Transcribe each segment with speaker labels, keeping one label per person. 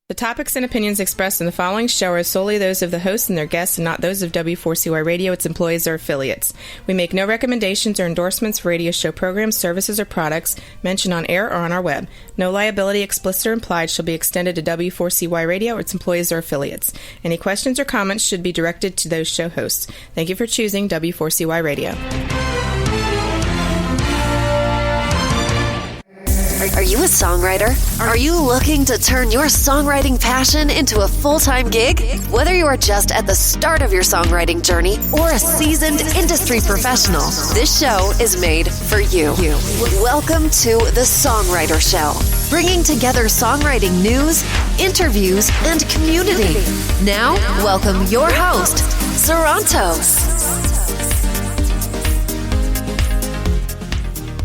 Speaker 1: The topics and opinions expressed in the following show are solely those of the host and their guests and not those of W4CY Radio, its employees, or affiliates. We make no recommendations or endorsements for radio show programs, services, or products mentioned on air or on our web. No liability, explicit or implied, shall be extended to W4CY Radio or its employees or affiliates. Any questions or comments should be directed to those show hosts. Thank you for choosing W4CY Radio.
Speaker 2: Are you a songwriter? Are you looking to turn your songwriting passion into a full-time gig? Whether you are just at the start of your songwriting journey or a seasoned industry professional, this show is made for you. Welcome to the Songwriter Show, bringing together songwriting news, interviews, and community. Now, welcome your host, Sarantos.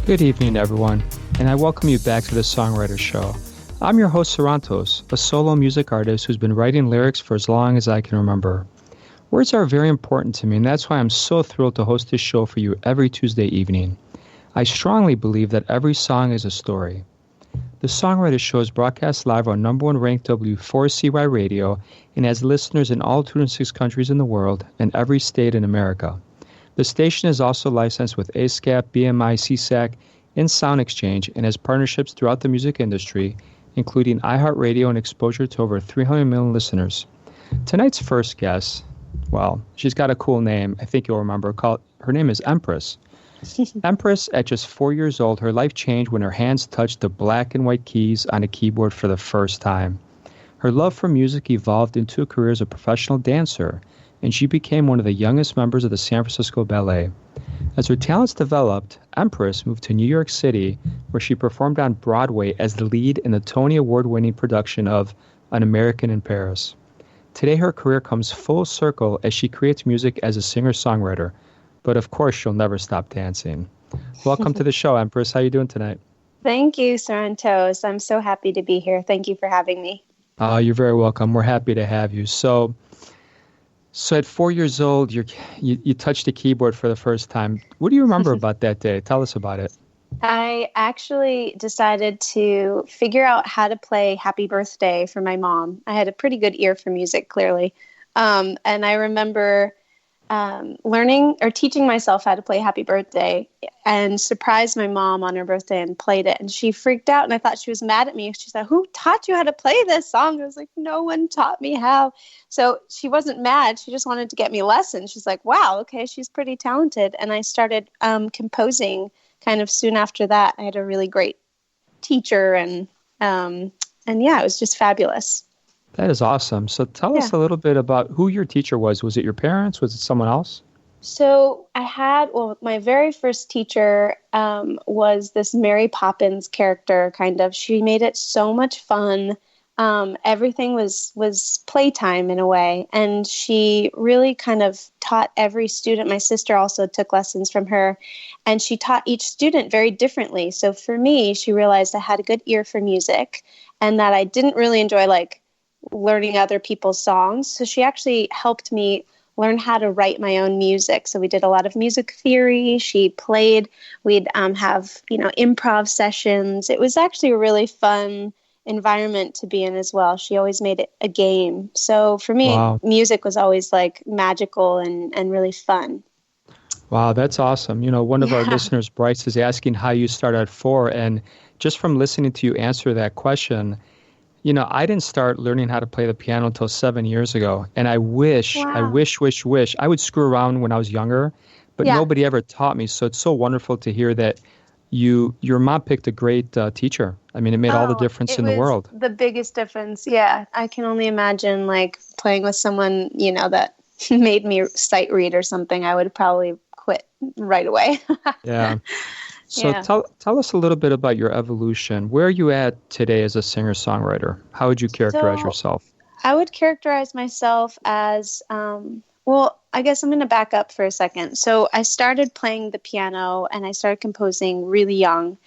Speaker 3: Good evening, everyone, and I welcome you back to the Songwriter Show. I'm your host, Sarantos, a solo music artist who's been writing lyrics for as long as I can remember. Words are very important to me, and that's why I'm so thrilled to host this show for you every Tuesday evening. I strongly believe that every song is a story. The Songwriter Show is broadcast live on number one ranked W4CY Radio and has listeners in all 206 countries in the world and every state in America. The station is also licensed with ASCAP, BMI, CSAC, and Sound Exchange, and has partnerships throughout the music industry, including iHeartRadio and exposure to over 300 million listeners. Tonight's first guest, well, she's got a cool name, I think you'll remember. Her name is Empress. Empress, at just 4 years old, her life changed when her hands touched the black and white keys on a keyboard for the first time. Her love for music evolved into a career as a professional dancer, and she became one of the youngest members of the San Francisco Ballet. As her talents developed, Empress moved to New York City, where she performed on Broadway as the lead in the Tony Award-winning production of An American in Paris. Today, her career comes full circle as she creates music as a singer-songwriter, but of course, she'll never stop dancing. Welcome to the show, Empress. How are you doing tonight?
Speaker 4: Thank you, Sarantos. I'm so happy to be here. Thank you for having me.
Speaker 3: You're very welcome. We're happy to have you. So at 4 years old, you touched the keyboard for the first time. What do you remember about that day? Tell us about it.
Speaker 4: I actually decided to figure out how to play Happy Birthday for my mom. I had a pretty good ear for music, clearly. And I remember learning or teaching myself how to play Happy Birthday and surprised my mom on her birthday and played it. And she freaked out and I thought she was mad at me. She said, "Who taught you how to play this song?" I was like, "No one taught me how." So she wasn't mad. She just wanted to get me lessons. She's like, "Wow, okay, she's pretty talented." And I started composing kind of soon after that. I had a really great teacher and yeah, it was just fabulous.
Speaker 3: That is awesome. So tell us a little bit about who your teacher was. Was it your parents? Was it someone else?
Speaker 4: So my very first teacher was this Mary Poppins character, kind of. She made it so much fun. Everything was playtime in a way. And she really kind of taught every student. My sister also took lessons from her. And she taught each student very differently. So for me, she realized I had a good ear for music and that I didn't really enjoy learning other people's songs. So she actually helped me learn how to write my own music. So we did a lot of music theory. She played, we'd have, improv sessions. It was actually a really fun environment to be in as well. She always made it a game. So for me, music was always magical and really fun.
Speaker 3: Wow, that's awesome. One of our listeners, Bryce, is asking how you started at 4. And just from listening to you answer that question, I didn't start learning how to play the piano until 7 years ago. And I wish I would screw around when I was younger, but nobody ever taught me. So it's so wonderful to hear that your mom picked a great teacher. I mean, it made all the difference in the world.
Speaker 4: The biggest difference. Yeah. I can only imagine playing with someone, that made me sight read or something. I would probably quit right away.
Speaker 3: Yeah. So tell us a little bit about your evolution. Where are you at today as a singer-songwriter? How would you characterize yourself?
Speaker 4: I would characterize myself as, I guess I'm going to back up for a second. So I started playing the piano and I started composing really young.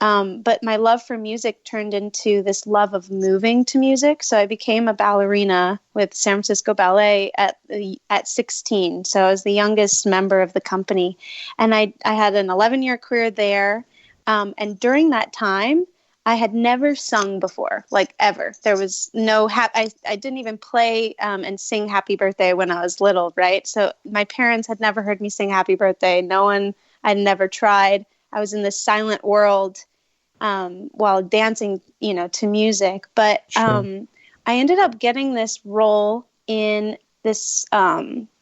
Speaker 4: But my love for music turned into this love of moving to music. So I became a ballerina with San Francisco Ballet at 16. So I was the youngest member of the company. And I had an 11-year career there. And during that time, I had never sung before, like ever. There was no, I didn't even play and sing Happy Birthday when I was little, right? So my parents had never heard me sing Happy Birthday. No one, I'd never tried. I was in this silent world while dancing, to music. But I ended up getting this role in this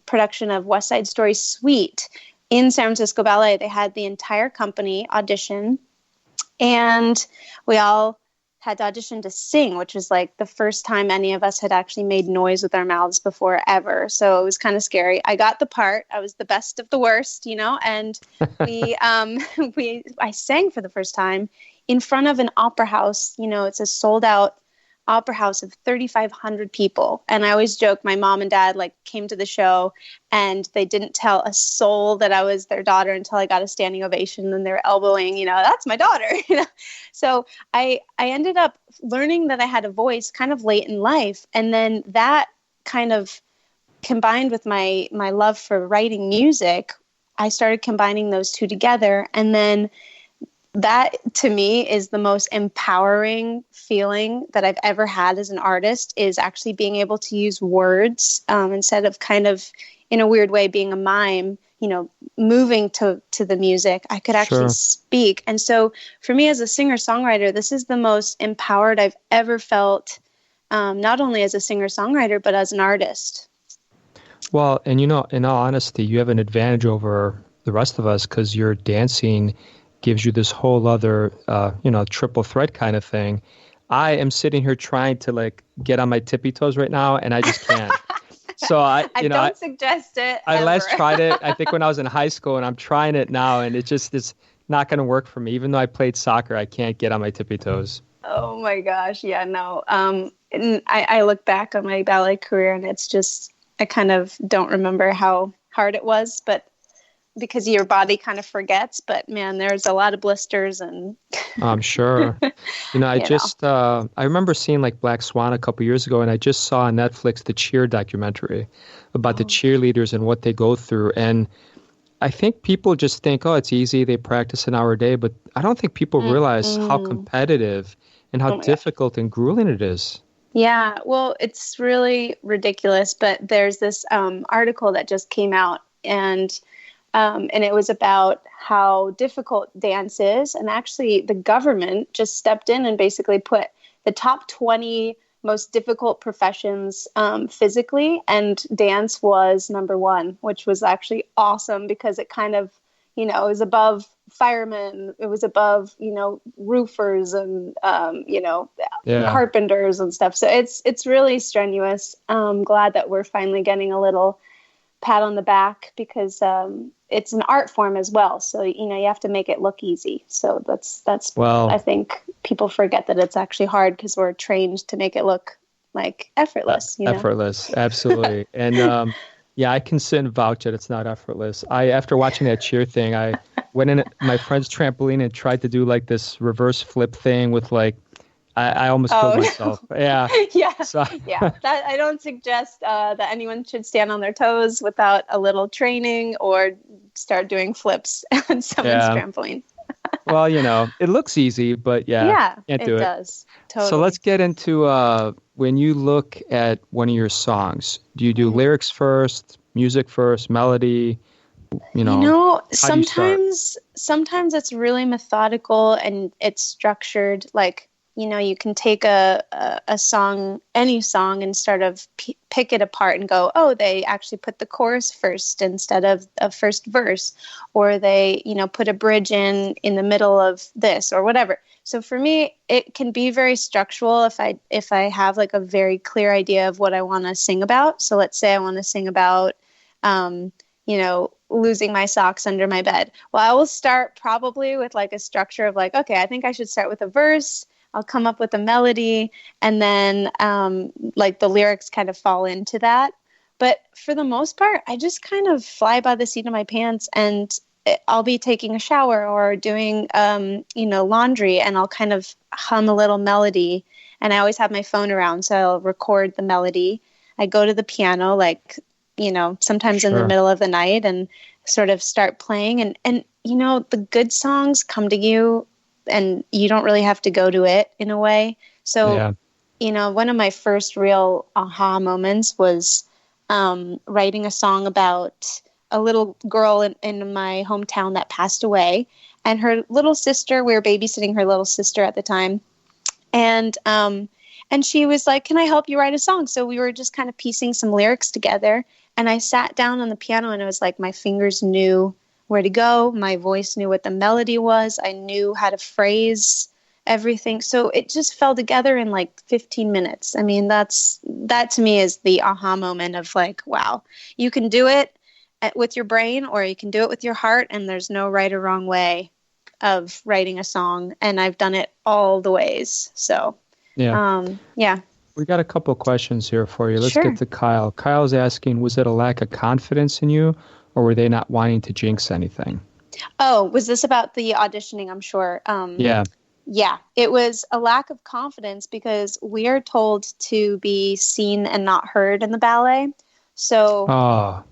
Speaker 4: production of West Side Story Suite in San Francisco Ballet. They had the entire company audition, and we all had to audition to sing, which was like the first time any of us had actually made noise with our mouths before ever. So it was kind of scary. I got the part. I was the best of the worst, and I sang for the first time in front of an opera house. It's a sold out opera house of 3,500 people. And I always joke, my mom and dad came to the show and they didn't tell a soul that I was their daughter until I got a standing ovation, and they were elbowing, that's my daughter. So I ended up learning that I had a voice kind of late in life. And then that kind of combined with my love for writing music, I started combining those two together. And then that, to me, is the most empowering feeling that I've ever had as an artist, is actually being able to use words instead of kind of, in a weird way, being a mime, moving to the music. I could actually speak. And so for me as a singer-songwriter, this is the most empowered I've ever felt, not only as a singer-songwriter, but as an artist.
Speaker 3: Well, and in all honesty, you have an advantage over the rest of us because your dancing gives you this whole other, triple threat kind of thing. I am sitting here trying to get on my tippy toes right now, and I just can't. So I don't
Speaker 4: suggest it.
Speaker 3: I last tried it, I think, when I was in high school, and I'm trying it now, and it's not going to work for me. Even though I played soccer, I can't get on my tippy toes.
Speaker 4: Oh my gosh. Yeah, no. And I look back on my ballet career, and it's just, I kind of don't remember how hard it was, but because your body kind of forgets. But man, there's a lot of blisters, and
Speaker 3: I'm sure. I remember seeing Black Swan a couple years ago, and I just saw on Netflix the Cheer documentary about the cheerleaders and what they go through. And I think people just think, oh, it's easy, they practice an hour a day, but I don't think people realize how competitive and how difficult and grueling it is.
Speaker 4: Yeah, well, it's really ridiculous, but there's this article that just came out, and it was about how difficult dance is. And actually, the government just stepped in and basically put the top 20 most difficult professions physically, and dance was number one, which was actually awesome because it kind of, it was above firemen, it was above, roofers and, carpenters and stuff. So it's really strenuous. I'm glad that we're finally getting a little pat on the back because it's an art form as well. So, you have to make it look easy. So that's I think people forget that it's actually hard because we're trained to make it look effortless.
Speaker 3: Effortless. Absolutely. And I can sit and vouch that it's not effortless. After watching that cheer thing, I went in my friend's trampoline and tried to do this reverse flip thing with I almost killed myself. Yeah.
Speaker 4: Yeah. So, that I don't suggest that anyone should stand on their toes without a little training or start doing flips on someone's trampoline.
Speaker 3: Well, it looks easy, but can't do it. It does. Totally. So let's get into when you look at one of your songs, do you do lyrics first, music first, melody?
Speaker 4: Sometimes it's really methodical and it's structured. You can take a song, any song, and sort of pick it apart and go, oh, they actually put the chorus first instead of a first verse, or they, put a bridge in the middle of this or whatever. So for me, it can be very structural if I have a very clear idea of what I want to sing about. So let's say I want to sing about, losing my socks under my bed. Well, I will start probably with a structure of okay, I think I should start with a verse. I'll come up with a melody, and then the lyrics kind of fall into that. But for the most part, I just kind of fly by the seat of my pants, and I'll be taking a shower or doing, laundry, and I'll kind of hum a little melody. And I always have my phone around, so I'll record the melody. I go to the piano, sometimes in the middle of the night, and sort of start playing. And the good songs come to you and you don't really have to go to it in a way. So, one of my first real aha moments was writing a song about a little girl in my hometown that passed away, and her little sister, we were babysitting her little sister at the time. And she was like, can I help you write a song? So we were just kind of piecing some lyrics together. And I sat down on the piano, and it was like my fingers knew where to go. My voice knew what the melody was. I knew how to phrase everything. So it just fell together in like 15 minutes. I mean, that to me is the aha moment of like, wow, you can do it with your brain, or you can do it with your heart. And there's no right or wrong way of writing a song. And I've done it all the ways. So, yeah.
Speaker 3: We got a couple of questions here for you. Let's
Speaker 4: Sure.
Speaker 3: get to Kyle. Kyle's asking, was it a lack of confidence in you, or were they not wanting to jinx anything?
Speaker 4: Oh, was this about the auditioning? I'm sure. Yeah, it was a lack of confidence because we are told to be seen and not heard in the ballet. So,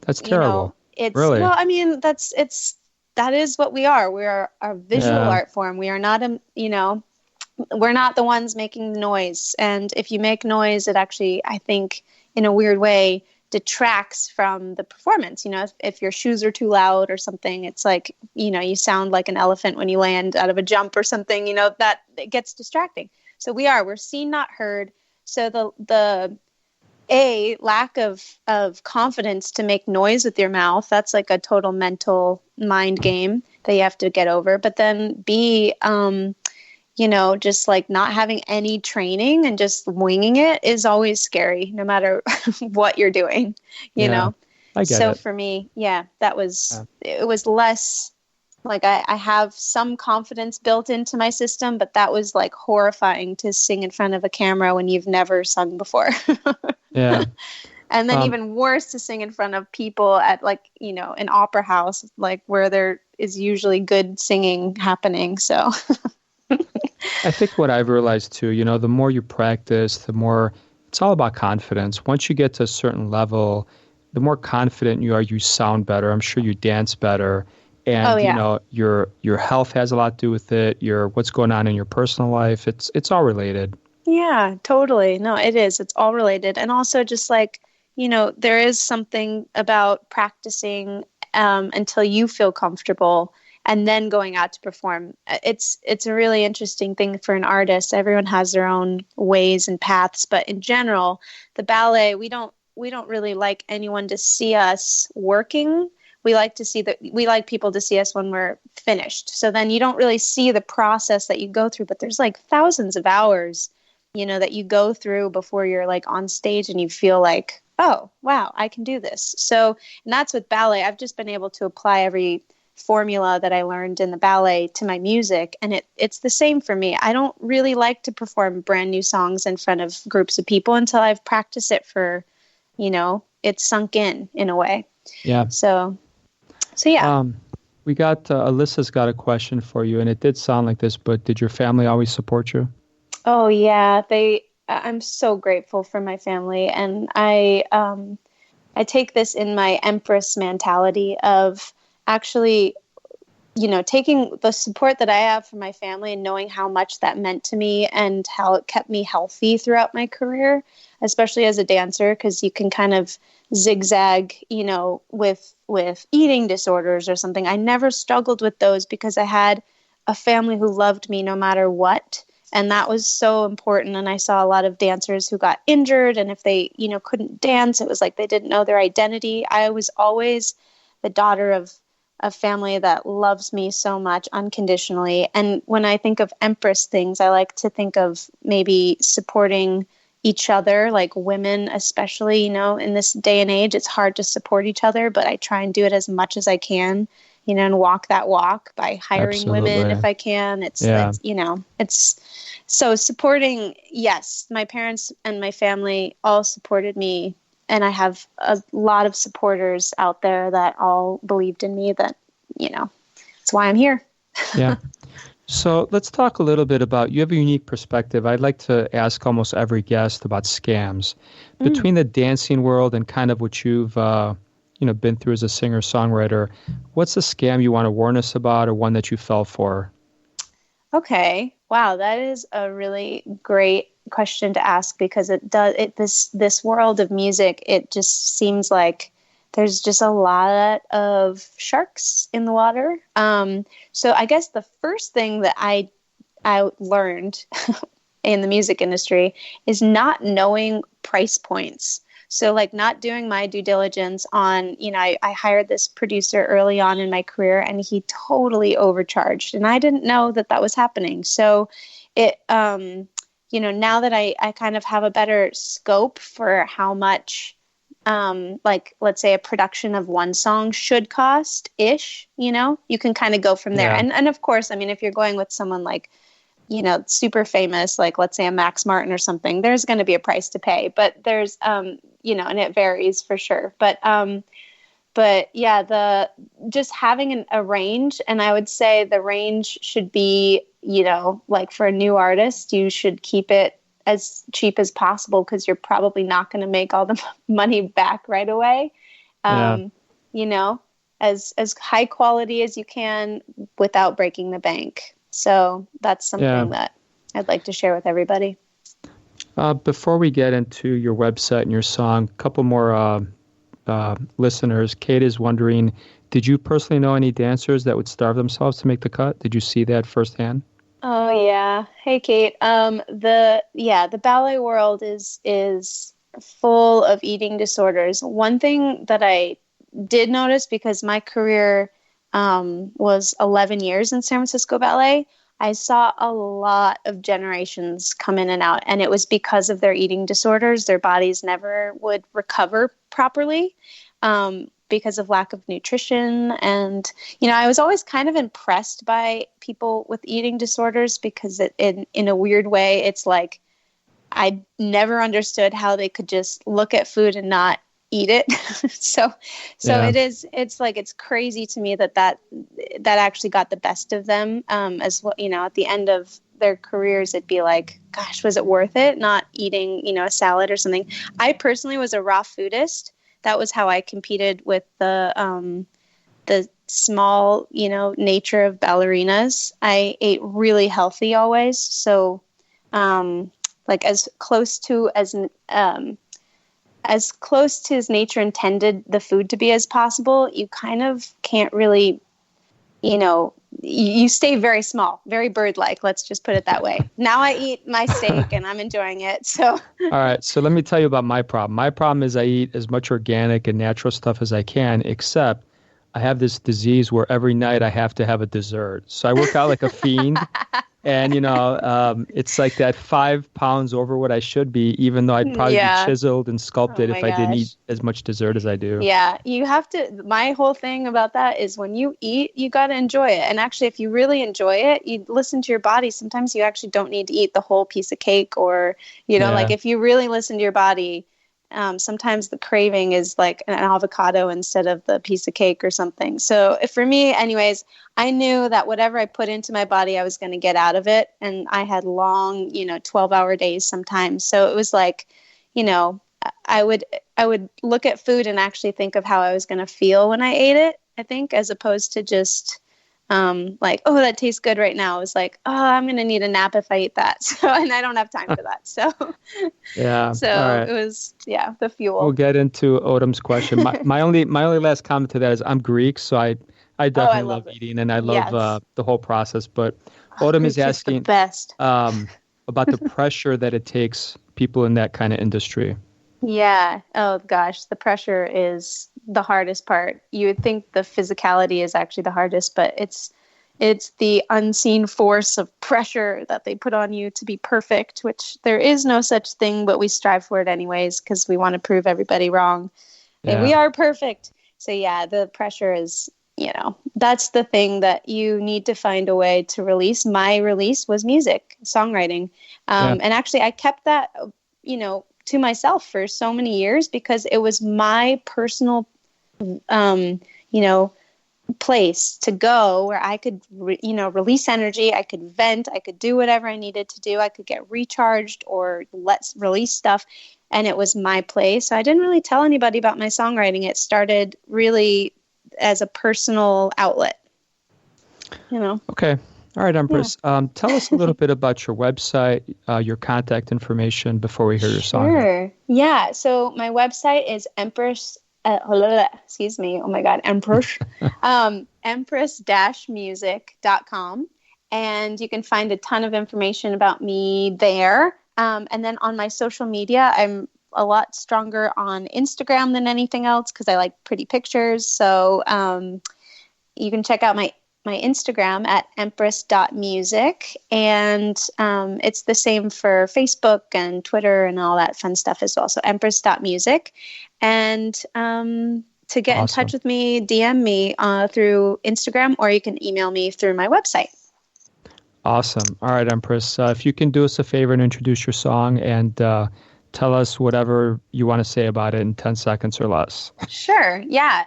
Speaker 3: that's terrible.
Speaker 4: It's
Speaker 3: really?
Speaker 4: Well, I mean, that is what we are. We are a visual art form. We are not we're not the ones making the noise. And if you make noise, it actually, I think, in a weird way, detracts from the performance. If your shoes are too loud or something, it's like, you sound like an elephant when you land out of a jump or something, that it gets distracting. So we're seen, not heard. So the lack of confidence to make noise with your mouth, that's like a total mental mind game that you have to get over. But then B, just like not having any training and just winging it is always scary, no matter what you're doing, you know?
Speaker 3: I get
Speaker 4: so
Speaker 3: it.
Speaker 4: for me, it was less like I have some confidence built into my system, but that was like horrifying to sing in front of a camera when you've never sung before.
Speaker 3: Yeah.
Speaker 4: And then even worse to sing in front of people at like, an opera house, like where there is usually good singing happening. So
Speaker 3: I think what I've realized too, the more you practice, the more it's all about confidence. Once you get to a certain level, the more confident you are, you sound better. I'm sure you dance better. And, your health has a lot to do with it. What's going on in your personal life. It's all related.
Speaker 4: Yeah, totally. No, it is. It's all related. And also just like, there is something about practicing until you feel comfortable and then going out to perform. It's a really interesting thing for an artist. Everyone has their own ways and paths, but in general, the ballet, we don't really like anyone to see us working. We like people to see us when we're finished. So then you don't really see the process that you go through, but there's like thousands of hours, that you go through before you're like on stage and you feel like, oh, wow, I can do this. So, and that's with ballet. I've just been able to apply every formula that I learned in the ballet to my music. And it's the same for me. I don't really like to perform brand new songs in front of groups of people until I've practiced it for, it's sunk in a way.
Speaker 3: Yeah.
Speaker 4: So yeah.
Speaker 3: We got, Alyssa's got a question for you, and it did sound like this, but did your family always support you?
Speaker 4: Oh yeah. I'm so grateful for my family. And I take this in my Empress mentality of actually, taking the support that I have from my family and knowing how much that meant to me and how it kept me healthy throughout my career, especially as a dancer, because you can kind of zigzag, with eating disorders or something. I never struggled with those because I had a family who loved me no matter what. And that was so important. And I saw a lot of dancers who got injured. And if they, couldn't dance, it was like they didn't know their identity. I was always the daughter of a family that loves me so much unconditionally. And when I think of Empress things, I like to think of maybe supporting each other, like women especially, in this day and age, it's hard to support each other, but I try and do it as much as I can, and walk that walk by hiring
Speaker 3: Absolutely.
Speaker 4: women if I can. It's so supporting. Yes, my parents and my family all supported me. And I have a lot of supporters out there that all believed in me that, that's why I'm here.
Speaker 3: Yeah. So let's talk a little bit about, you have a unique perspective. I'd like to ask almost every guest about scams. Between the dancing world and kind of what you've, been through as a singer-songwriter, what's a scam you want to warn us about or one that you fell for?
Speaker 4: Okay. Wow, that is a really great question to ask, because this world of music, it just seems like there's just a lot of sharks in the water. So I guess the first thing that I learned in the music industry is not knowing price points. So like not doing my due diligence on, I hired this producer early on in my career, and he totally overcharged, and I didn't know that was happening. So it, now that I kind of have a better scope for how much, like let's say a production of one song should cost ish, you can kind of go from there.
Speaker 3: Yeah.
Speaker 4: And of course, I mean, if you're going with someone like, super famous, like let's say a Max Martin or something, there's going to be a price to pay, but there's, and it varies for sure. But yeah, just having a range, and I would say the range should be, like for a new artist, you should keep it as cheap as possible, because you're probably not going to make all the money back right away. As high quality as you can without breaking the bank. So that's something that I'd like to share with everybody.
Speaker 3: Before we get into your website and your song, a couple more listeners. Kate is wondering, did you personally know any dancers that would starve themselves to make the cut? Did you see that firsthand?
Speaker 4: Oh yeah. Hey Kate. The ballet world is full of eating disorders. One thing that I did notice, because my career was 11 years in San Francisco Ballet, I saw a lot of generations come in and out, and it was because of their eating disorders. Their bodies never would recover properly because of lack of nutrition. And, I was always kind of impressed by people with eating disorders, because in a weird way, it's like I never understood how they could just look at food and not eat it. so it's like, it's crazy to me that actually got the best of them. As well, at the end of their careers, it'd be like, gosh, was it worth it not eating, a salad or something? I personally was a raw foodist. That was how I competed with the small, nature of ballerinas. I ate really healthy always. So, like as close to as nature intended the food to be as possible, you kind of can't really, you stay very small, very bird-like. Let's just put it that way. Now I eat my steak and I'm enjoying it. So.
Speaker 3: All right. So let me tell you about my problem. My problem is I eat as much organic and natural stuff as I can, except I have this disease where every night I have to have a dessert. So I work out like a fiend. And, it's like that 5 pounds over what I should be, even though I'd probably be chiseled and sculpted if I didn't eat as much dessert as I do.
Speaker 4: Yeah, you have to. My whole thing about that is when you eat, you got to enjoy it. And actually, if you really enjoy it, you listen to your body. Sometimes you actually don't need to eat the whole piece of cake, or, like if you really listen to your body, sometimes the craving is like an avocado instead of the piece of cake or something. So for me, anyways, I knew that whatever I put into my body, I was going to get out of it. And I had long, 12-hour days sometimes. So it was like, I would look at food and actually think of how I was going to feel when I ate it, I think, as opposed to just like, oh, that tastes good right now. It was like, oh, I'm going to need a nap if I eat that. So, and I don't have time for that. So,
Speaker 3: Right.
Speaker 4: It was, the fuel.
Speaker 3: We'll get into Odom's question. My only last comment to that is I'm Greek, so I definitely love eating, and I love the whole process. But Odom is asking about the pressure that it takes people in that kind of industry.
Speaker 4: Yeah. Oh gosh, the pressure is the hardest part. You would think the physicality is actually the hardest, but it's the unseen force of pressure that they put on you to be perfect, which there is no such thing, but we strive for it anyways because we want to prove everybody wrong. And we are perfect. So yeah, the pressure is, that's the thing that you need to find a way to release. My release was music, songwriting. And actually I kept that, to myself for so many years because it was my personal, place to go where I could, release energy. I could vent. I could do whatever I needed to do. I could get recharged or let's release stuff. And it was my place. So I didn't really tell anybody about my songwriting. It started really as a personal outlet,
Speaker 3: Okay. All right, Empress. Tell us a little bit about your website, your contact information before we hear your song.
Speaker 4: Sure. Yeah. So my website is Empress. Excuse me. Oh my God. Empress. Empress-music.com. And you can find a ton of information about me there. And then on my social media, I'm a lot stronger on Instagram than anything else because I like pretty pictures. So you can check out my Instagram at empress.music. And it's the same for Facebook and Twitter and all that fun stuff as well. So empress.music. And to get in touch with me, DM me through Instagram, or you can email me through my website.
Speaker 3: Awesome. All right, Empress. If you can do us a favor and introduce your song and tell us whatever you want to say about it in 10 seconds or less.
Speaker 4: Sure. Yeah.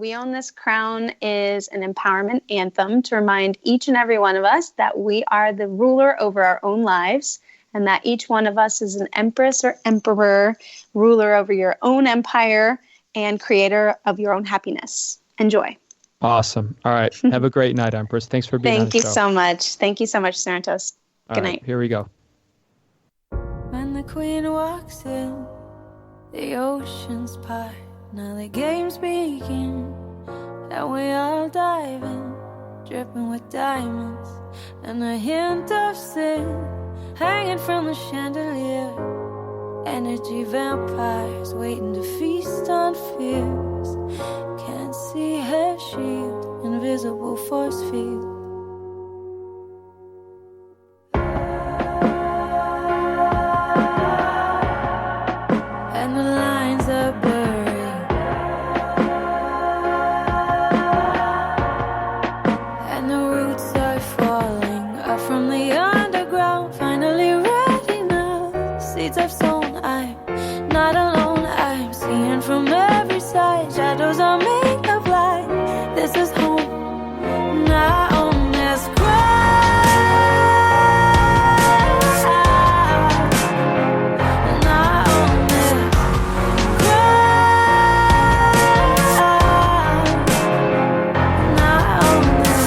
Speaker 4: We Own This Crown is an empowerment anthem to remind each and every one of us that we are the ruler over our own lives, and that each one of us is an empress or emperor, ruler over your own empire and creator of your own happiness. Enjoy.
Speaker 3: Awesome. All right. Have a great night, Empress. Thanks for being on the show.
Speaker 4: Thank you so much. Thank you so much, Santos. Good night.
Speaker 3: Here we go.
Speaker 5: When the queen walks in, the oceans part. Now the games begin, and we all dive in, dripping with diamonds and a hint of sin, hanging from the chandelier. Energy vampires waiting to feast on fears. Can't see her shield, invisible force field. And the lines are blurry, and the roots are falling up from the underground. Finally ready now, seeds I've sown. I'm not alone, I'm seeing from every side. Shadows are made of light. This is home. Now on this ground. Now on this ground. Now on this.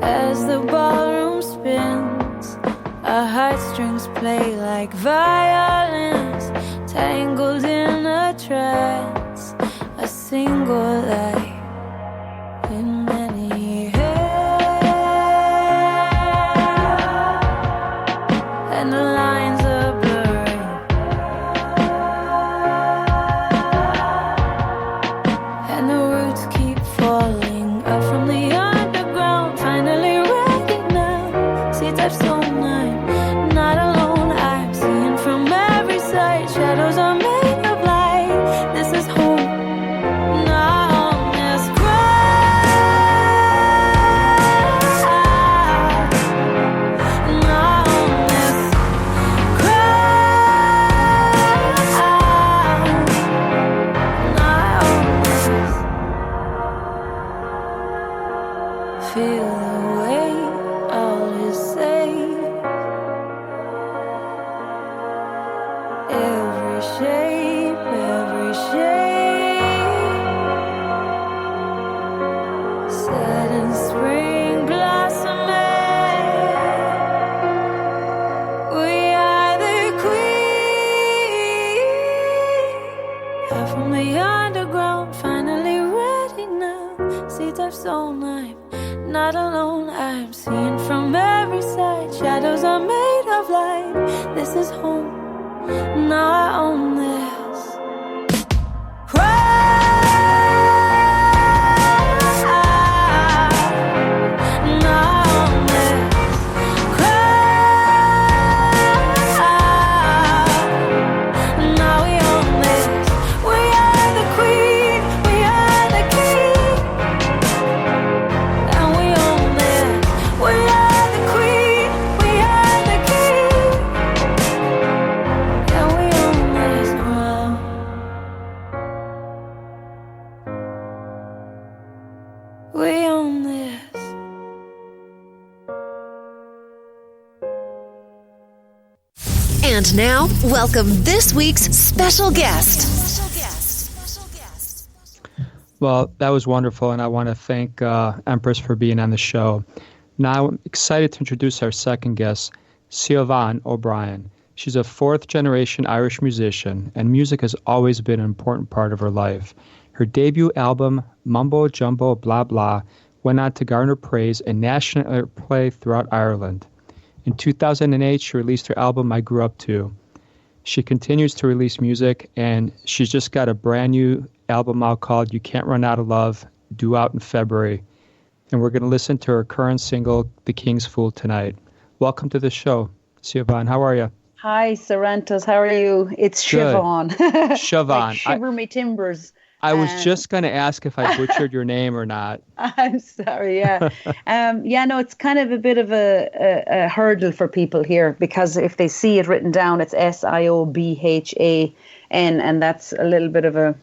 Speaker 5: As the ballroom spins, our heartstrings play like violins, tangled in a trance, a single light in many hands, and the lines are blurry, and the roots keep falling up from the underground. Finally ready now, seeds I've sown. I'm not alone, I'm seeing from every side. Shadows are made of light. This is home. Now on this ground. Now on this ground. Now on this. Feel the weight, all is safe. Every shape, set in spring blossoming. We are the queen. Out from the underground, finally ready now. Seeds I've sown, I'm not alone. I'm seeing from every side. Shadows are made of light. This is home. Now I own this.
Speaker 2: And now, welcome this week's special guest.
Speaker 3: Well, that was wonderful, and I want to thank Empress for being on the show. Now I'm excited to introduce our second guest, Siobhan O'Brien. She's a fourth-generation Irish musician, and music has always been an important part of her life. Her debut album, Mumbo Jumbo Blah Blah, went on to garner praise and national airplay throughout Ireland. In 2008, she released her album, I Grew Up To. She continues to release music, and she's just got a brand new album out called You Can't Run Out of Love, due out in February. And we're going to listen to her current single, The King's Fool, tonight. Welcome to the show, Siobhan. How are you?
Speaker 6: Hi, Sarantos. How are you? It's
Speaker 3: Good.
Speaker 6: Siobhan.
Speaker 3: Siobhan.
Speaker 6: Like shiver me timbers.
Speaker 3: I was just going to ask if I butchered your name or not.
Speaker 6: I'm sorry, yeah. No, it's kind of a bit of a hurdle for people here, because if they see it written down, it's Siobhan, and that's a little bit of a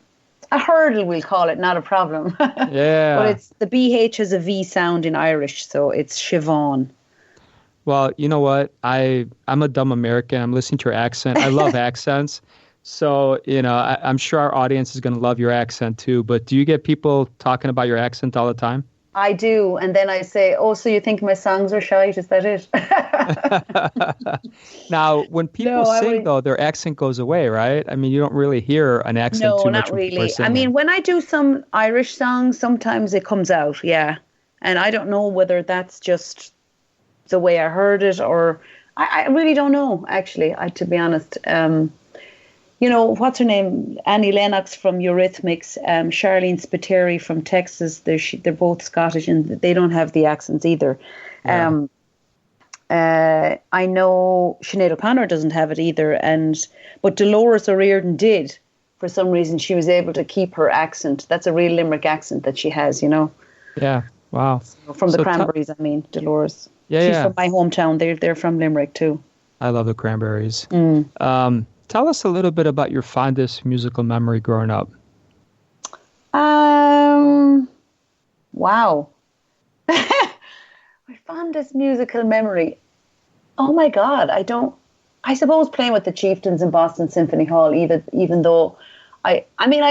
Speaker 6: hurdle, we'll call it, not a problem.
Speaker 3: Yeah.
Speaker 6: But it's the BH has a V sound in Irish, so it's Siobhan.
Speaker 3: Well, you know what? I'm a dumb American. I'm listening to your accent. I love accents. So, I'm sure our audience is going to love your accent too. But do you get people talking about your accent all the time?
Speaker 6: I do. And then I say, oh, so you think my songs are shite? Is that it?
Speaker 3: Now, when people sing, though, their accent goes away, right? I mean, you don't really hear an accent too much.
Speaker 6: No, not really. I mean, when I do some Irish songs, sometimes it comes out, yeah. And I don't know whether that's just the way I heard it, or I really don't know, actually, to be honest. What's her name? Annie Lennox from Eurythmics, Charlene Spiteri from Texas. They're both Scottish, and they don't have the accents either. Yeah. I know Sinead O'Connor doesn't have it either, but Dolores O'Riordan did. For some reason, she was able to keep her accent. That's a real Limerick accent that she has,
Speaker 3: Yeah, wow.
Speaker 6: From the Cranberries, Dolores.
Speaker 3: Yeah,
Speaker 6: She's from my hometown. They're from Limerick too.
Speaker 3: I love the Cranberries. Tell us a little bit about your fondest musical memory growing up.
Speaker 6: Wow. My fondest musical memory. Oh my God, I suppose playing with the Chieftains in Boston Symphony Hall, even though I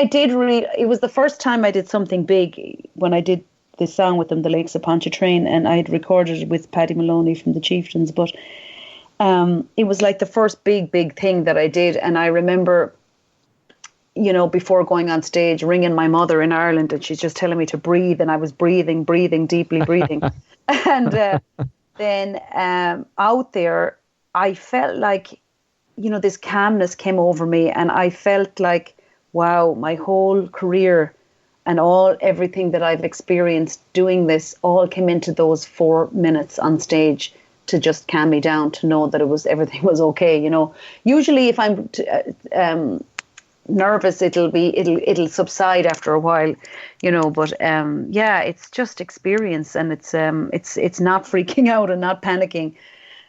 Speaker 6: did read, it was the first time I did something big when I did this song with them, The Lakes of Pontchartrain, and I had recorded it with Paddy Maloney from the Chieftains, but it was like the first big thing that I did. And I remember, before going on stage, ringing my mother in Ireland, and she's just telling me to breathe. And I was breathing, deeply breathing. And then out there, I felt like, this calmness came over me. And I felt like, wow, my whole career and everything that I've experienced doing this all came into those 4 minutes on stage, to just calm me down, to know that everything was okay. Usually if I'm nervous, it'll subside after a while, but it's just experience, and it's not freaking out and not panicking.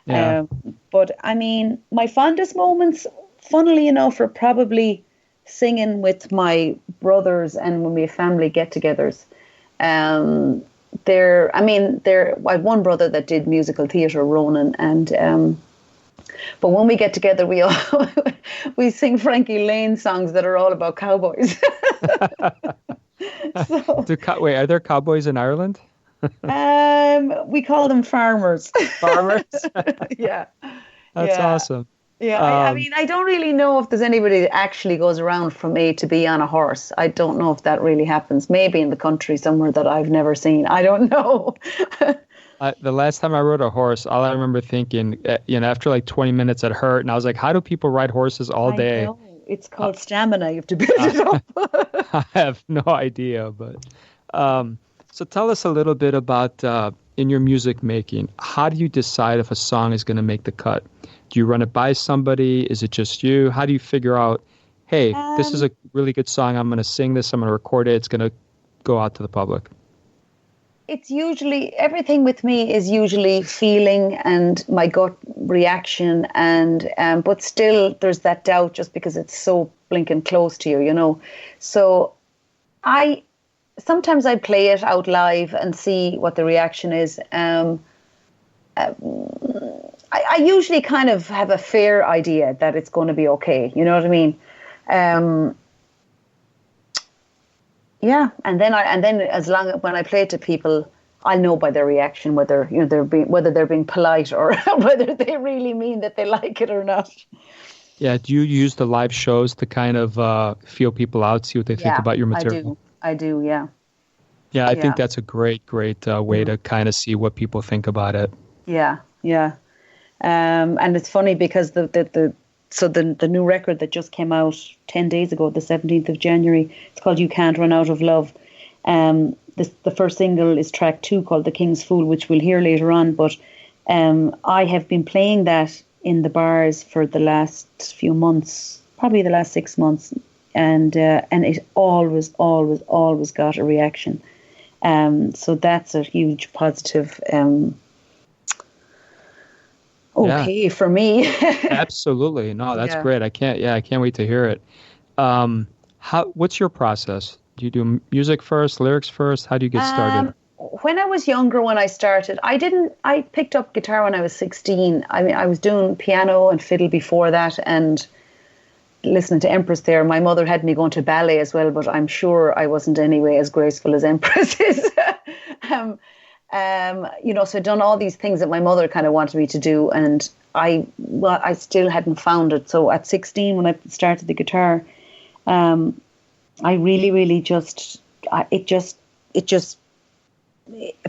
Speaker 3: Yeah.
Speaker 6: But I mean, my fondest moments, funnily enough, are probably singing with my brothers and when we have family get-togethers. I had one brother that did musical theatre, Ronan, but when we get together, we sing Frankie Lane songs that are all about cowboys.
Speaker 3: Wait, are there cowboys in Ireland?
Speaker 6: We call them farmers.
Speaker 3: Farmers?
Speaker 6: Yeah.
Speaker 3: That's awesome.
Speaker 6: Yeah, I don't really know if there's anybody that actually goes around from A to B on a horse. I don't know if that really happens. Maybe in the country somewhere that I've never seen. I don't know.
Speaker 3: The last time I rode a horse, all I remember thinking, after like 20 minutes it hurt. And I was like, how do people ride horses all day?
Speaker 6: I know. It's called stamina. You have to build it up.
Speaker 3: I have no idea. But so tell us a little bit about, in your music making, how do you decide if a song is going to make the cut? Do you run it by somebody? Is it just you? How do you figure out, hey, this is a really good song. I'm going to sing this. I'm going to record it. It's going to go out to the public.
Speaker 6: It's usually, everything with me is usually feeling and my gut reaction. But still there's that doubt just because it's so blinking close to you, So sometimes I play it out live and see what the reaction is. I usually kind of have a fair idea that it's going to be okay. You know what I mean? Yeah, and then when I play it to people, I'll know by their reaction whether they're being polite or whether they really mean that they like it or not.
Speaker 3: Yeah, do you use the live shows to kind of feel people out, see what they think about your material?
Speaker 6: I do, yeah.
Speaker 3: Yeah, I think that's a great way to kind of see what people think about it.
Speaker 6: Yeah. And it's funny because the new record that just came out 10 days ago, the 17th of January, it's called You Can't Run Out of Love. The first single is track 2 called The King's Fool, which we'll hear later on. But I have been playing that in the bars for the last few months, probably the last 6 months. And it always got a reaction. So that's a huge positive for me.
Speaker 3: Absolutely. No, that's great. I can't wait to hear it. What's your process? Do you do music first, lyrics first? How do you get started?
Speaker 6: When I was younger, when I started, I picked up guitar when I was 16. I mean, I was doing piano and fiddle before that and listening to Empress there. My mother had me going to ballet as well, but I'm sure I wasn't anyway as graceful as Empress is. So I'd done all these things that my mother kind of wanted me to do, and I still hadn't found it. So at 16, when I started the guitar, I really just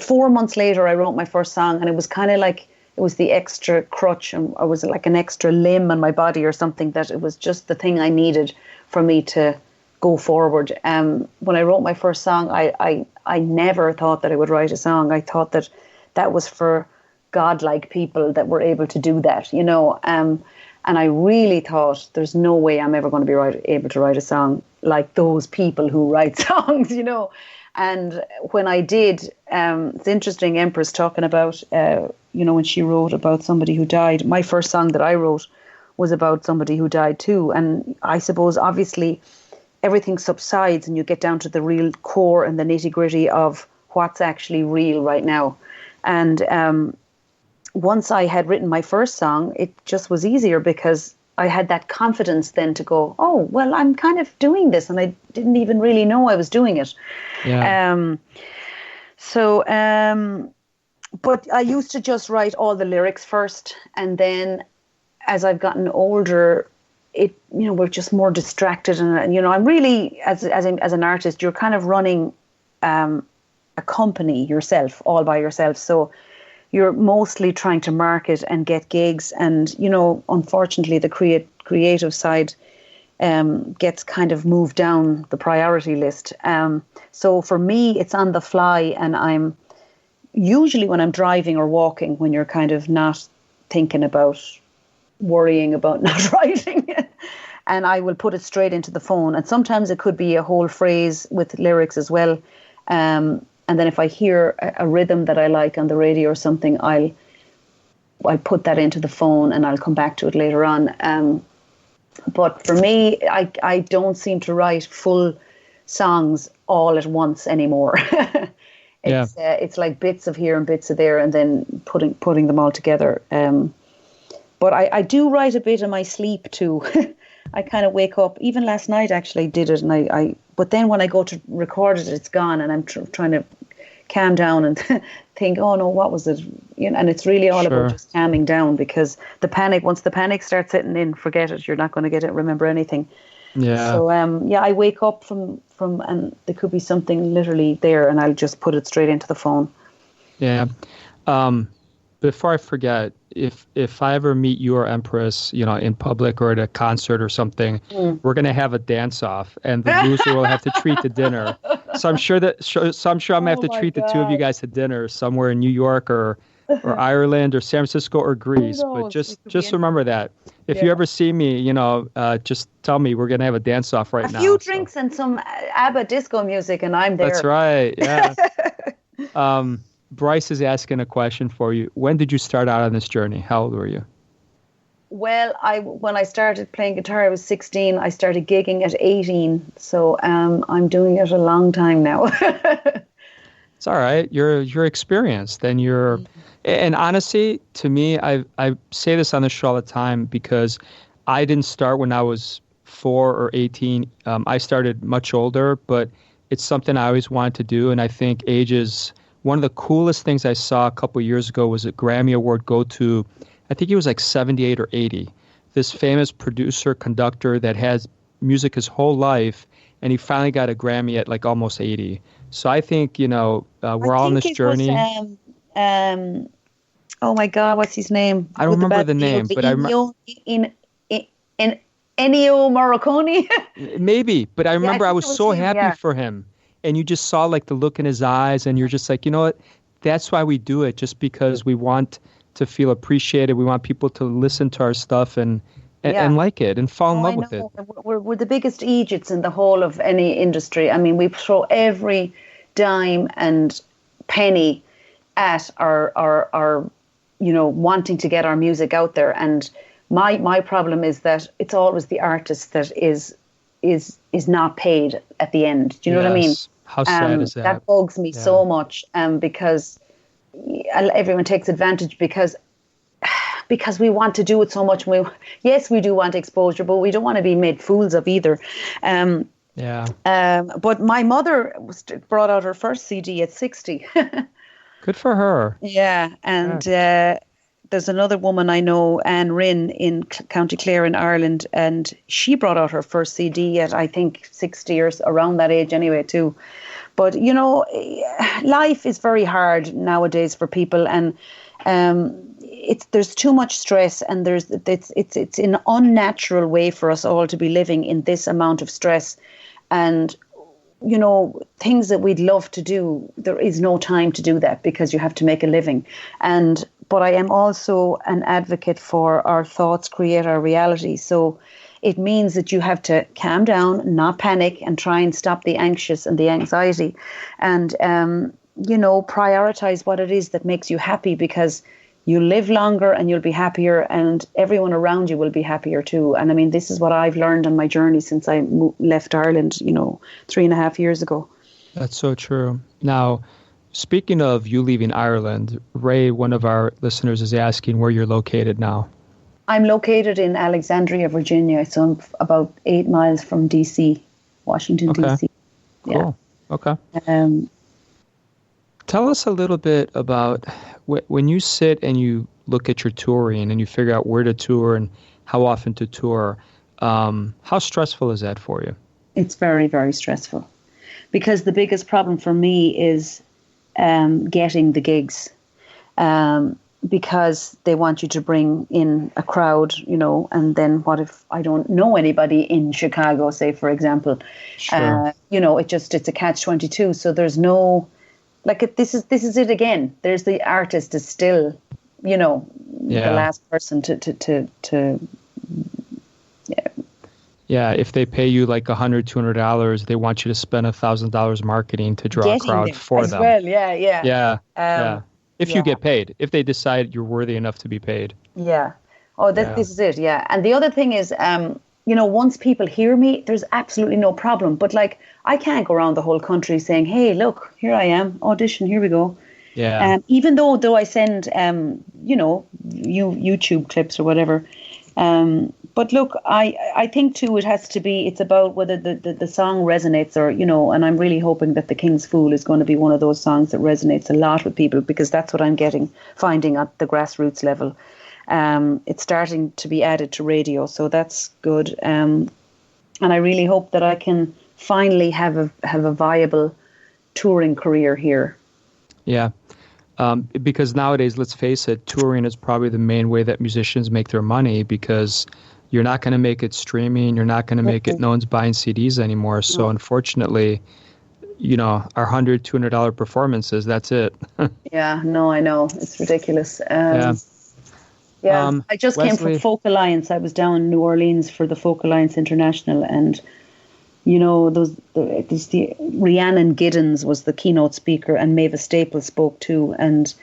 Speaker 6: 4 months later, I wrote my first song, and it was kind of like it was the extra crutch, and I was like an extra limb on my body or something, that it was just the thing I needed for me to go forward. When I wrote my first song, I never thought that I would write a song. I thought that was for godlike people that were able to do that, and I really thought there's no way I'm ever going to be able to write a song like those people who write songs, And when I did, it's interesting, Empress talking about, when she wrote about somebody who died. My first song that I wrote was about somebody who died too. And I suppose, obviously, everything subsides and you get down to the real core and the nitty gritty of what's actually real right now. And once I had written my first song, it just was easier because I had that confidence then to go, oh, well, I'm kind of doing this, and I didn't even really know I was doing it. Yeah. But I used to just write all the lyrics first, and then as I've gotten older, we're just more distracted, and I'm really as an artist, you're kind of running a company yourself, all by yourself. So you're mostly trying to market and get gigs. And, unfortunately, the creative side gets kind of moved down the priority list. So for me, it's on the fly. And I'm usually when I'm driving or walking, when you're kind of not thinking about worrying about not writing. And I will put it straight into the phone. And sometimes it could be a whole phrase with lyrics as well. And then if I hear a rhythm that I like on the radio or something, I'll put that into the phone and I'll come back to it later on. But for me, I don't seem to write full songs all at once anymore. It's like bits of here and bits of there, and then putting them all together. But I do write a bit in my sleep too. I kind of wake up. Even last night, actually, I did it, and but then when I go to record it, it's gone, and I'm trying to calm down and think, oh no, what was it? And it's really all about just calming down, because once the panic starts setting in, forget it. You're not going to remember anything. Yeah. So I wake up from and there could be something literally there, and I'll just put it straight into the phone. Yeah.
Speaker 3: Before I forget, if I ever meet you or Empress, in public or at a concert or something, we're going to have a dance-off, and the loser will have to treat the dinner. So I'm sure I'm going to have to treat the two of you guys to dinner somewhere in New York or Ireland or San Francisco or Greece. But just remember that. If you ever see me, just tell me. We're going to have a dance-off right now.
Speaker 6: A few drinks and some ABBA disco music, and I'm there.
Speaker 3: That's right, yeah. Bryce is asking a question for you. When did you start out on this journey? How old were you?
Speaker 6: Well, when I started playing guitar, I was 16. I started gigging at 18. So I'm doing it a long time now.
Speaker 3: It's all right. You're experienced, and and honestly, to me, I say this on the show all the time, because I didn't start when I was 4 or 18. I started much older, but it's something I always wanted to do. And I think age is one of the coolest things I saw a couple of years ago was a Grammy Award go to, I think he was like 78 or 80. This famous producer, conductor that has music his whole life, and he finally got a Grammy at like almost 80. So I think, we're all on this journey.
Speaker 6: Oh my God, what's his name?
Speaker 3: I don't remember the name, but I remember.
Speaker 6: Ennio Morricone?
Speaker 3: Maybe, but I remember I was so
Speaker 6: him,
Speaker 3: happy for him. And you just saw like the look in his eyes, and you're just like, you know what? That's why we do it, just because we want to feel appreciated. We want people to listen to our stuff and like it and fall in love with it.
Speaker 6: We're the biggest Egypts in the whole of any industry. I mean, we throw every dime and penny at our wanting to get our music out there. And my problem is that it's always the artist that is not paid at the end. Do you know what I mean?
Speaker 3: How sad is that?
Speaker 6: That bugs me so much, because everyone takes advantage because we want to do it so much. Yes, we do want exposure, but we don't want to be made fools of either. But my mother brought out her first CD at 60.
Speaker 3: Good for her.
Speaker 6: Yeah, and there's another woman I know, Anne Rinn, in County Clare in Ireland, and she brought out her first CD at, I think, 60 or around that age anyway, too. But, life is very hard nowadays for people, and there's too much stress, and it's an unnatural way for us all to be living in this amount of stress. And things that we'd love to do, there is no time to do that because you have to make a living. But I am also an advocate for our thoughts create our reality. So it means that you have to calm down, not panic, and try and stop the anxious and the anxiety, and prioritize what it is that makes you happy, because you live longer and you'll be happier, and everyone around you will be happier too. And I mean, this is what I've learned on my journey since I left Ireland, 3.5 years ago.
Speaker 3: That's so true. Now, speaking of you leaving Ireland, Ray, one of our listeners, is asking where you're located now.
Speaker 6: I'm located in Alexandria, Virginia. So I'm about 8 miles from D.C., Washington, D.C.
Speaker 3: Cool. Yeah. Okay. Tell us a little bit about when you sit and you look at your touring and you figure out where to tour and how often to tour, how stressful is that for you?
Speaker 6: It's very, very stressful, because the biggest problem for me is getting the gigs, because they want you to bring in a crowd, and then what if I don't know anybody in Chicago, say, for example?
Speaker 3: Sure.
Speaker 6: It's a catch-22. So there's no... this is it again. There's the artist is still, the last person to.
Speaker 3: Yeah, if they pay you like $100, $200, they want you to spend $1,000 marketing to draw a crowd for them.
Speaker 6: Well, yeah.
Speaker 3: If you get paid, if they decide you're worthy enough to be paid.
Speaker 6: Yeah. Oh, this is it. Yeah. And the other thing is, once people hear me, there's absolutely no problem. But I can't go around the whole country saying, hey, look, here I am, audition, here we go.
Speaker 3: Yeah.
Speaker 6: Even though I send, YouTube clips or whatever. But look, I think too, it's about whether the song resonates or, and I'm really hoping that The King's Fool is going to be one of those songs that resonates a lot with people, because that's what I'm finding at the grassroots level. It's starting to be added to radio, so that's good. And I really hope that I can finally have a viable touring career here.
Speaker 3: Yeah. Because nowadays, let's face it, touring is probably the main way that musicians make their money, because you're not going to make it streaming. You're not going to make it. No one's buying CDs anymore. So unfortunately, our $100, $200 performances, that's it.
Speaker 6: Yeah, no, I know. It's ridiculous. Yeah. I just came from Folk Alliance. I was down in New Orleans for the Folk Alliance International, and Rhiannon Giddens was the keynote speaker, and Mavis Staples spoke too, and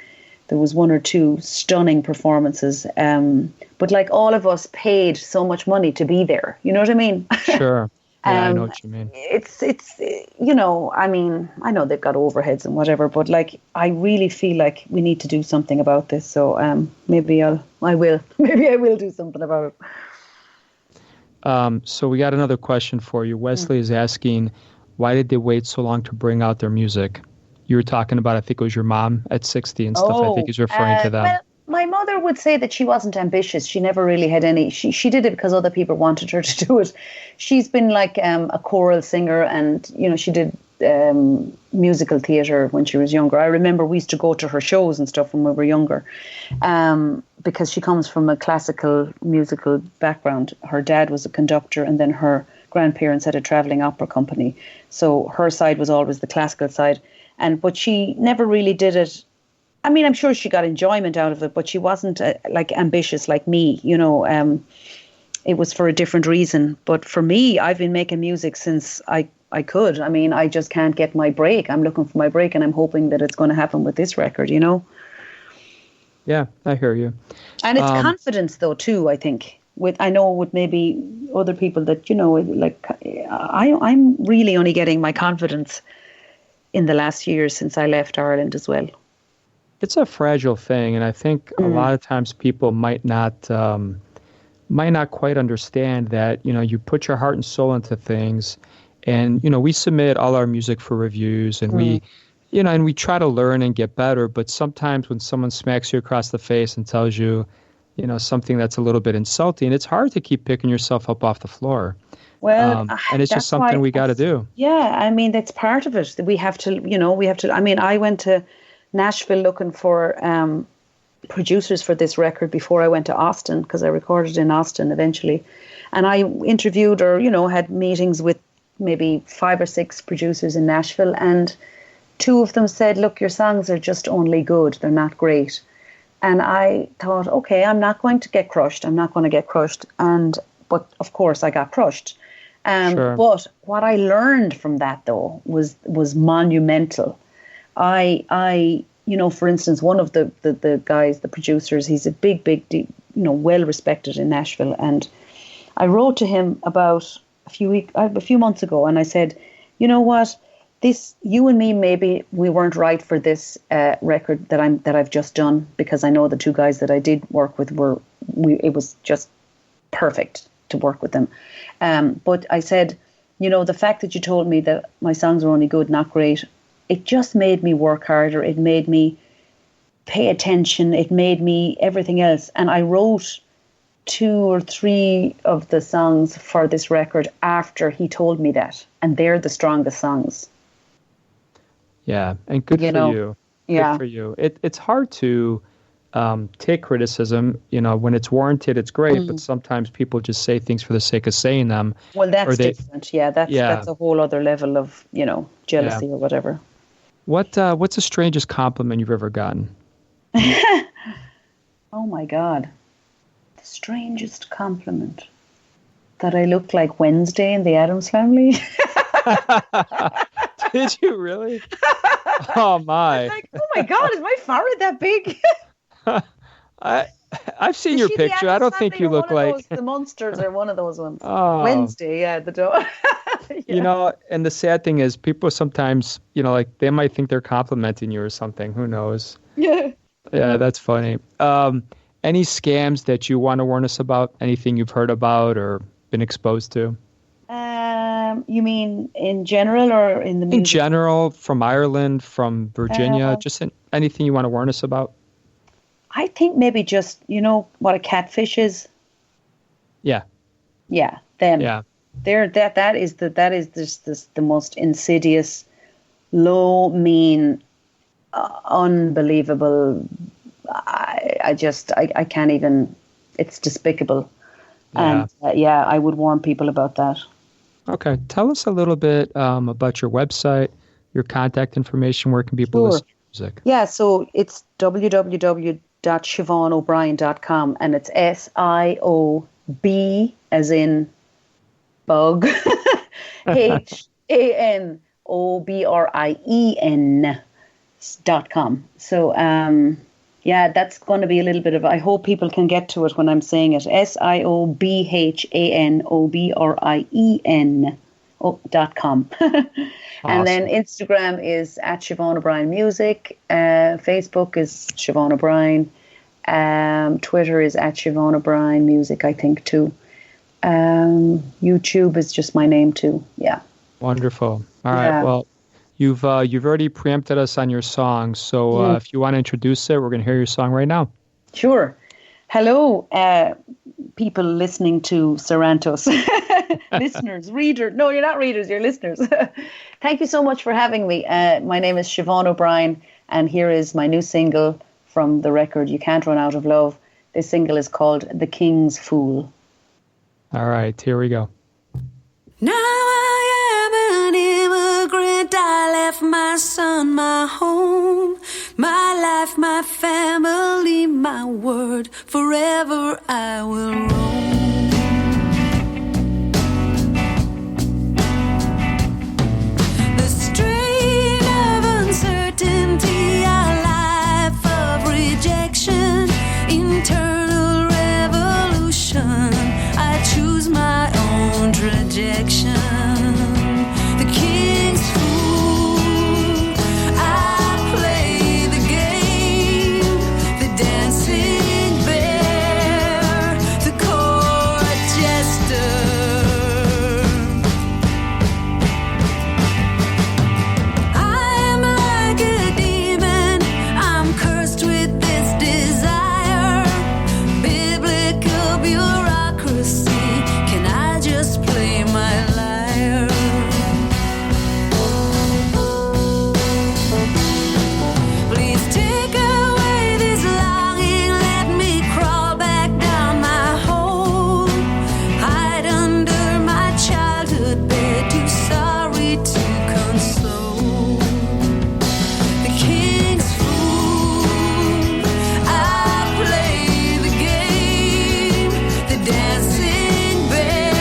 Speaker 6: there was one or two stunning performances. But all of us paid so much money to be there. You know what I mean?
Speaker 3: Sure. Yeah, I know what you mean.
Speaker 6: It's I mean, I know they've got overheads and whatever, but I really feel like we need to do something about this. So maybe I will do something about it.
Speaker 3: So we got another question for you. Wesley is asking, why did they wait so long to bring out their music? You were talking about, I think it was your mom at 60 and stuff. I think he's referring to them.
Speaker 6: Well, my mother would say that she wasn't ambitious. She never really had any. She did it because other people wanted her to do it. She's been like a choral singer, and she did musical theatre when she was younger. I remember we used to go to her shows and stuff when we were younger, because she comes from a classical musical background. Her dad was a conductor, and then her grandparents had a travelling opera company. So her side was always the classical side, but she never really did it. I mean, I'm sure she got enjoyment out of it, but she wasn't like ambitious like me, it was for a different reason. But for me, I've been making music since I could. I mean, I just can't get my break. I'm looking for my break, and I'm hoping that it's going to happen with this record,
Speaker 3: Yeah, I hear you.
Speaker 6: And it's confidence, though, too, I think. I know with maybe other people that, I'm really only getting my confidence in the last years since I left Ireland as well.
Speaker 3: It's a fragile thing, and I think a lot of times people might not quite understand that, you put your heart and soul into things, and, we submit all our music for reviews, and we try to learn and get better, but sometimes when someone smacks you across the face and tells you, something that's a little bit insulting, it's hard to keep picking yourself up off the floor.
Speaker 6: Well,
Speaker 3: and it's just something we got to do.
Speaker 6: Yeah, I mean, that's part of it. We have to, I mean, I went to Nashville looking for producers for this record before I went to Austin, because I recorded in Austin eventually. And I interviewed or, had meetings with maybe 5 or 6 producers in Nashville. And 2 of them said, look, your songs are just only good. They're not great. And I thought, okay, I'm not going to get crushed. But of course I got crushed.
Speaker 3: Sure.
Speaker 6: But what I learned from that, though, was monumental. I for instance, one of the guys, the producers, he's a big, well respected in Nashville, and I wrote to him about a few months ago, and I said, you know what, you and me, maybe we weren't right for this record that I've just done, because I know the 2 guys that I did work with it was just perfect to work with them. But I said, the fact that you told me that my songs were only good, not great, it just made me work harder. It made me pay attention. It made me everything else. And I wrote 2 or 3 of the songs for this record after he told me that. And they're the strongest songs.
Speaker 3: Yeah, and good for you.
Speaker 6: Yeah.
Speaker 3: Good for you. It's hard to take criticism. When it's warranted, it's great. But sometimes people just say things for the sake of saying them.
Speaker 6: Well, that's different. Yeah, that's a whole other level of, jealousy or whatever.
Speaker 3: What's the strangest compliment you've ever gotten?
Speaker 6: Oh my God. The strangest compliment. That I look like Wednesday in the Addams Family.
Speaker 3: Did you really? Oh my.
Speaker 6: Like, oh my God, is my forehead that big?
Speaker 3: I've seen your picture. I don't think you look like
Speaker 6: the Munsters are one of those ones.
Speaker 3: Oh.
Speaker 6: Wednesday, yeah, the door.
Speaker 3: Yeah. And the sad thing is, people sometimes, like they might think they're complimenting you or something. Who knows?
Speaker 6: Yeah.
Speaker 3: Yeah, that's funny. Any scams that you want to warn us about? Anything you've heard about or been exposed to?
Speaker 6: You mean in general or in the music?
Speaker 3: In general, from Ireland, from Virginia, just anything you want to warn us about?
Speaker 6: I think maybe just, what a catfish is?
Speaker 3: Yeah.
Speaker 6: Yeah, them.
Speaker 3: Yeah.
Speaker 6: That is the most insidious, low, mean, unbelievable. I can't even. It's despicable.
Speaker 3: Yeah.
Speaker 6: And I would warn people about that.
Speaker 3: Okay, tell us a little bit about your website, your contact information. Where can people listen to music?
Speaker 6: Yeah, so it's www.SiobhanO'Brien.com, and it's SIOB as in bug, HANOBRIEN.com. So that's going to be a little bit of. I hope people can get to it when I'm saying it. SIOBHANOBRIEN.com. And then Instagram is at Siobhan O'Brien Music. Facebook is Siobhan O'Brien. Twitter is at Siobhan O'Brien Music, I think, too. YouTube is just my name, too. Yeah.
Speaker 3: Wonderful. All right. Well, you've already preempted us on your song, so if you want to introduce it, we're going to hear your song right now.
Speaker 6: Sure. Hello, people listening to Sarantos. Listeners, readers. No, you're not readers, you're listeners. Thank you so much for having me. My name is Siobhan O'Brien, and here is my new single from the record You Can't Run Out of Love. This single is called The King's Fool.
Speaker 3: All right, here we go.
Speaker 5: Now I am an immigrant. I left my son, my home, my life, my family, my word. Forever I will roam. The strain of uncertainty, a life of rejection, internal revolution. I choose my own trajectory. The king's fool, I play the game, the dancing bear, the court jester. I am like a demon, I'm cursed with this desire, biblical bureaucracy. Can I just play my lyre? Please take away this longing, let me crawl back down my hole, hide under my childhood bed, too sorry to console. The king's fool, I play the game, the dancing bear,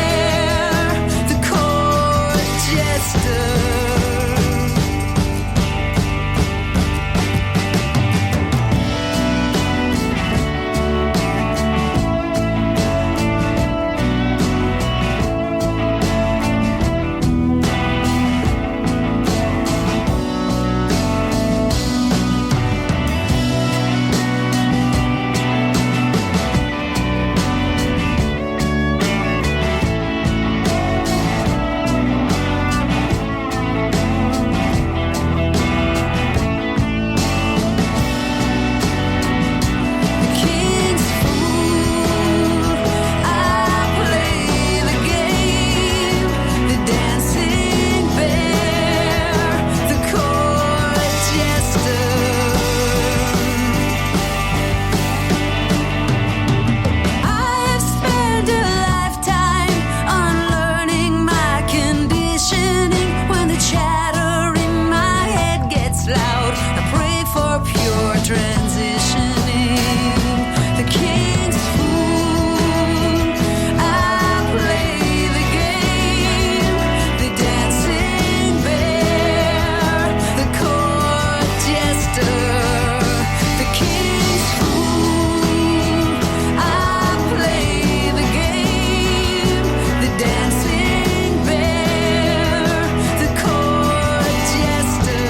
Speaker 5: the court jester. The king's fool, I play the game, the dancing bear, the court jester. I have spent a lifetime unlearning my conditioning. When the chatter in my head gets loud, I pray for pure transitioning. The king's fool, I play the game, the dancing bear, the court jester. The king's fool, I play the game, the dancing bear, the court jester.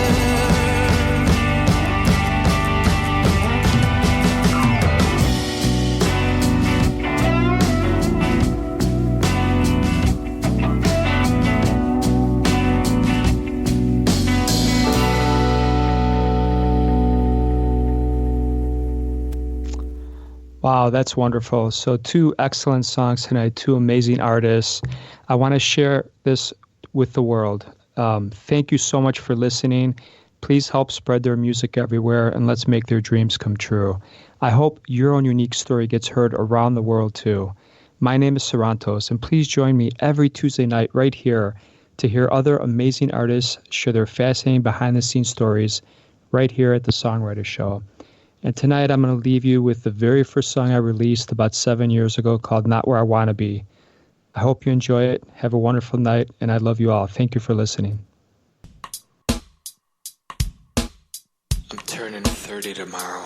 Speaker 3: Wow, that's wonderful. So two excellent songs tonight, two amazing artists. I want to share this with the world. Thank you so much for listening. Please help spread their music everywhere, and let's make their dreams come true. I hope your own unique story gets heard around the world too. My name is Sarantos, and please join me every Tuesday night right here to hear other amazing artists share their fascinating behind-the-scenes stories right here at the Songwriter Show. And tonight I'm going to leave you with the very first song I released about 7 years ago called Not Where I Want to Be. I hope you enjoy it. Have a wonderful night, and I love you all. Thank you for listening.
Speaker 7: I'm turning 30 tomorrow.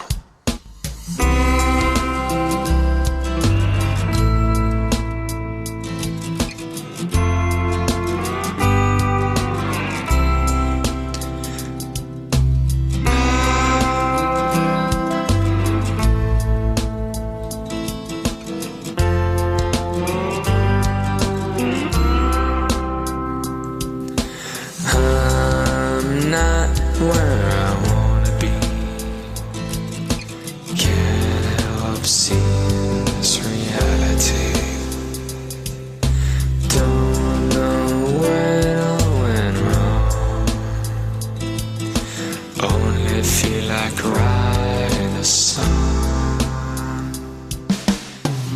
Speaker 7: seen this reality. Don't know when I went wrong. Only feel like writing a song.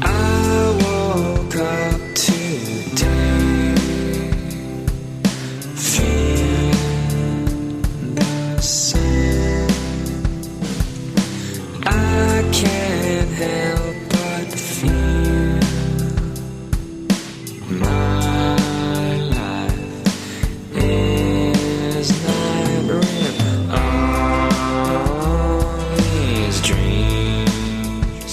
Speaker 7: I woke up today feeling the same. I can't help but feel my life is not real. All these dreams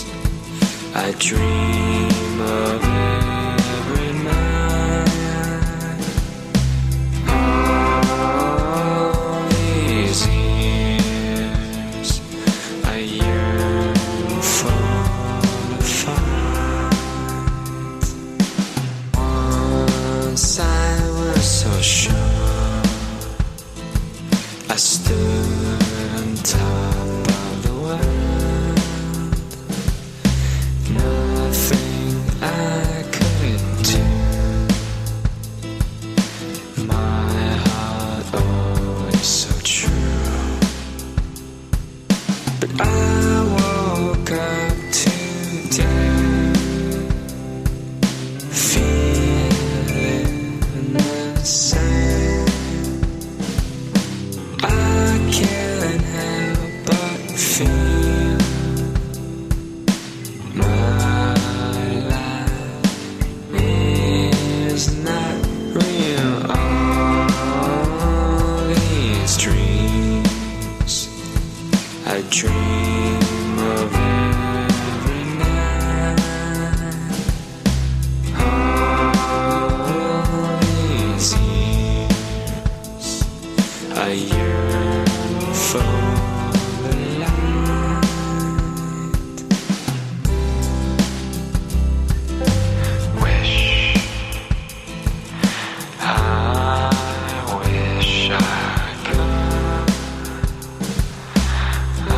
Speaker 7: I dream of every night. All these years I yearn for the fight. Once I was so sure, I stood on top of the world. Nothing I couldn't do. My heart always so true. But I woke up today feeling the same. I can't help but feel my life is not real. All these dreams I dream of every night. All these years I yearn for the light. Wish, I wish I could. I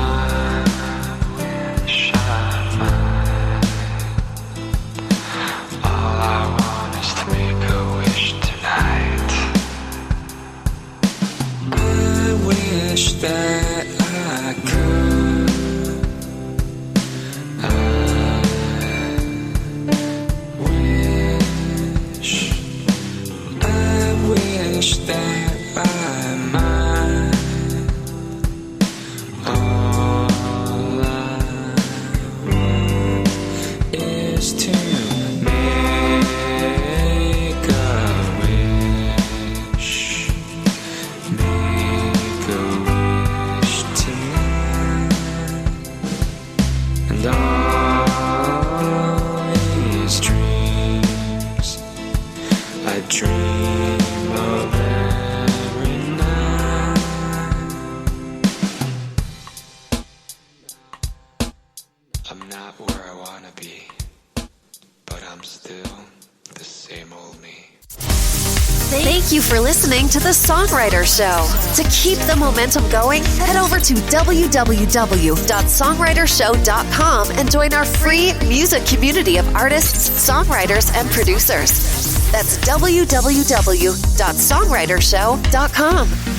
Speaker 7: wish I might. All I want is to make a wish tonight. I wish that I could. I wish that I might. All I want is to make a wish. Make a wish tonight. And all these dreams I dream of every night. I'm not where I wanna be, but I'm still the same old me.
Speaker 2: Thank you for listening to The Songwriter Show. To keep the momentum going, head over to www.songwritershow.com and join our free music community of artists, songwriters, and producers. That's www.songwritershow.com.